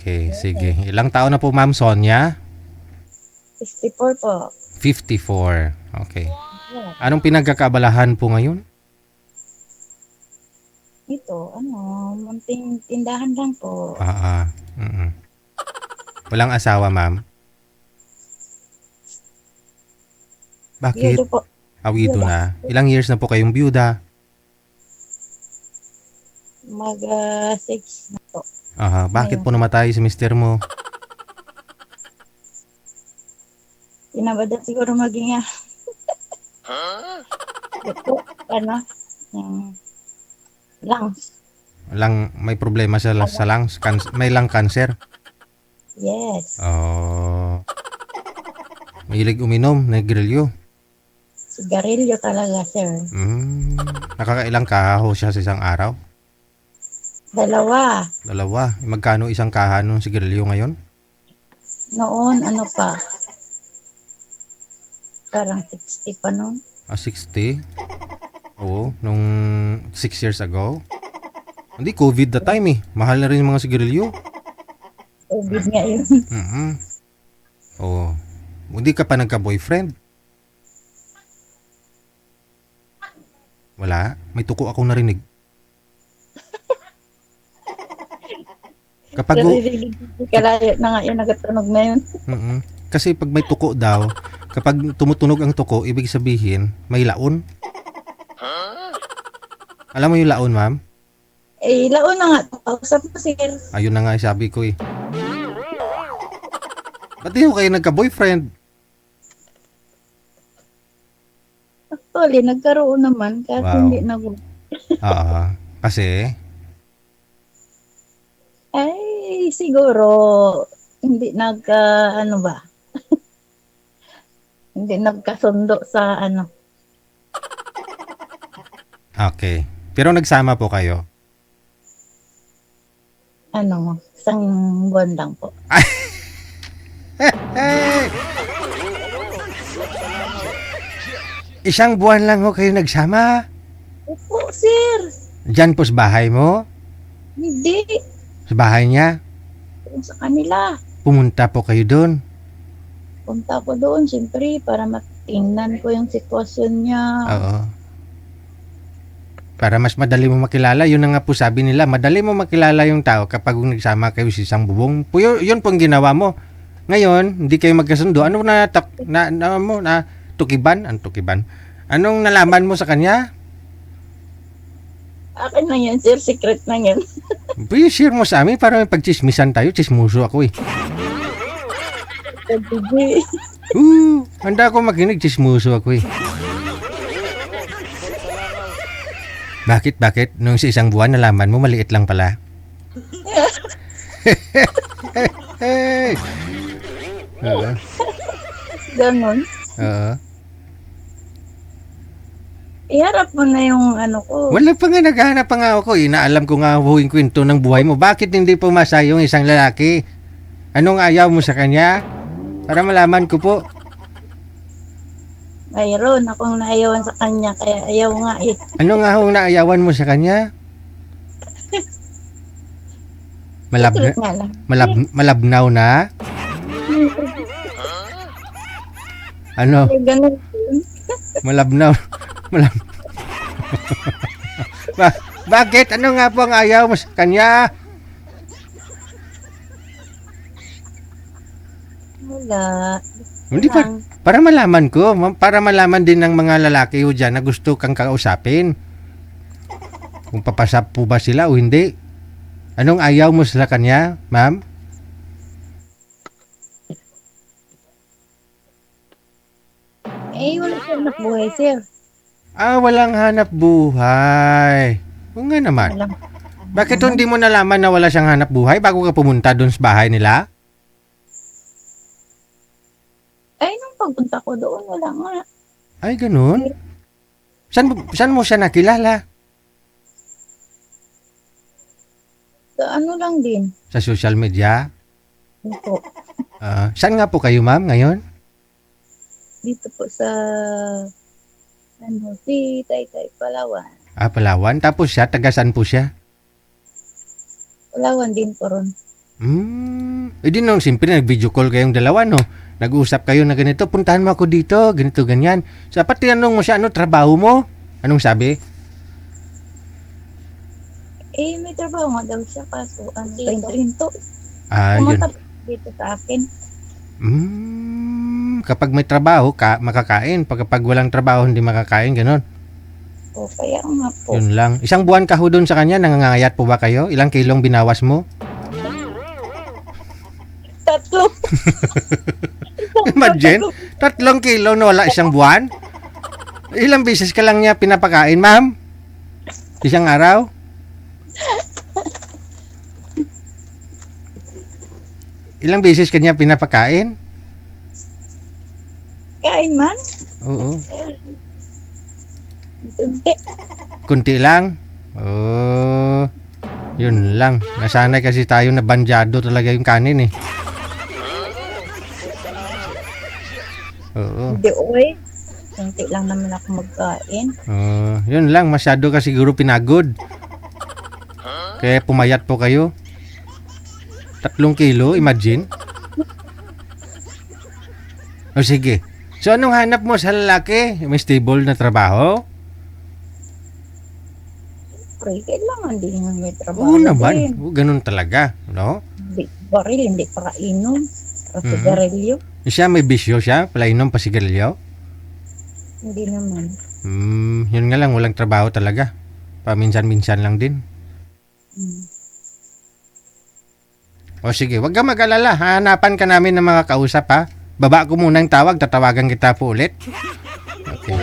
Okay, sige. Yes. Ilang taon na po Ma'am Sonia? 64 po. 54. Okay. Yeah. Anong pinagkakaabalahan po ngayon? Ito, munting tindahan lang po. Ah, mm. Walang asawa, Ma'am? Bakit? Biyudo po. Awido Biyuda. na. Ilang years na po kayong byuda? Mag 6 na po. Bakit Ngayon. po namatay si mister mo? Tinabadan siguro maging ito, yung lungs. May problema sa lungs? May lung cancer? Yes. Oh. Mahilig uminom, nagrilyo. Sigarilyo talaga, sir. Nakakailang kaho siya sa isang araw? 2. Dalawa. Magkano isang kaha ng sigarilyo ngayon? Noon, pa? Parang 60 pa noon. 60? Oo, nung 6 years ago. Hindi, COVID the time eh. Mahal na rin yung mga sigarilyo. COVID nga yun. Oo. Hindi ka pa nagka-boyfriend? Wala. May tuko akong narinig. Kapag Naririnig ko kalayo na nga yun, nagatunog na yun. Kasi pag may tuko daw, kapag tumutunog ang tuko, ibig sabihin may laon. Alam mo yung laon, ma'am? Laon na nga. Kausap mo, sir. Ayun na nga sabi ko eh. Ba't di ko kayo nagka-boyfriend? Actually, nagkaroon naman. Kasi Wow. hindi na Kasi siguro, hindi hindi nagkasundo sa okay. Pero nagsama po kayo. isang buwan lang po. Hey! Isang buwan lang ho kayo nagsama? Opo, sir. Diyan po sa bahay mo? Hindi. Sa bahay niya? Kung sa kanila. Pumunta po kayo doon? Punta ko doon, siyempre, para matingnan ko yung sitwasyon niya. Oo. Para mas madali mo makilala, yun na nga po sabi nila, madali mo makilala yung tao kapag nagsama kayo sa isang bubong. Yun pong ginawa mo. Ngayon, hindi kayo magkasundo. Ano tukiban? Ang tukiban? Anong nalaman mo sa kanya? Akin na yan, sir. Secret na yan. Share mo sa amin para may pagchismisan tayo. Chismoso ako eh. Handa ako makinig. Chismoso ako eh. Bakit? Nung sa isang buwan nalaman mo, maliit lang pala. Hey! Ganon. Oo. Iharap mo na yung ko. Wala pa nga, naghahanap pa nga ako. Inaalam ko nga huwing kwento ng buhay mo. Bakit hindi pumasa yung isang lalaki? Anong ayaw mo sa kanya? Para malaman ko po. Mayroon akong naayawan sa kanya, kaya ayaw nga eh. Ano nga hong naayawan mo sa kanya? Secret nga lang. Malabnaw na? Ano? Ganon. Malabnaw. Bakit? Ano nga po ang ayaw mo sa kanya? Wala. Hindi pa. Para malaman ko. Para malaman din ng mga lalaki o dyan na gusto kang kausapin. Kung papasap po ba sila o hindi. Anong ayaw mo sa kanya, ma'am? Wala siya nabuhay, sir. Walang hanap buhay. O nga naman. Walang. Bakit hindi mo nalaman na wala siyang hanap buhay bago ka pumunta doon sa bahay nila? Nung pagpunta ko doon, wala nga. Ay, ganun? Saan mo siya nakilala? Sa lang din. Sa social media? Opo. Saan nga po kayo, ma'am, ngayon? Dito po sa si Taytay, Palawan. Palawan. Tapos siya, taga saan po siya? Palawan din po ron. Eh di nung siyempre nag-video call kayong dalawa, no? Nag-uusap kayo na ganito, puntahan mo ako dito, ganito, ganyan. So, dapat tinanong mo siya, ano trabaho mo? Anong sabi? Eh, may trabaho nga daw siya kaso rinto. Ah, yun. Pumunta dito sa akin. Kapag may trabaho, makakain. Kapag walang trabaho, hindi makakain, ganun. O, kaya nga po. Yun lang. Isang buwan ka ho doon sa kanya, nangangayat po ba kayo? Ilang kilong binawas mo? 3. Imagine, 3 kilo na wala isang buwan? Ilang beses ka lang niya pinapakain, ma'am? Isang araw? Ilang beses ka niya pinapakain? Kain man. Oo. Hindi. Kunti lang? Oh, yun lang. Nasanay kasi tayo na banjado talaga yung kanin eh. Oo. Hindi, oy. Kunti lang naman ako magkain. Yun lang. Masyado ka siguro pinagod. Kaya pumayat po kayo. 3 kilo, imagine. O sige. So anong hanap mo sa lalaki? May stable na trabaho? Pre, kailangan din nga may trabaho. Oo naman. din. Ganun talaga. No? Hindi baril, hindi para inom. Para Mhm. sigarilyo. Siya may bisyo siya. Palainom pa sigarilyo. Hindi naman. Yun nga lang. Walang trabaho talaga. Paminsan-minsan lang din. Hmm. O sige, wag ka mag-alala. Hahanapan ka namin ng mga kausap ha. Baba ko muna yung tawag. Tatawagan kita po ulit. Okay.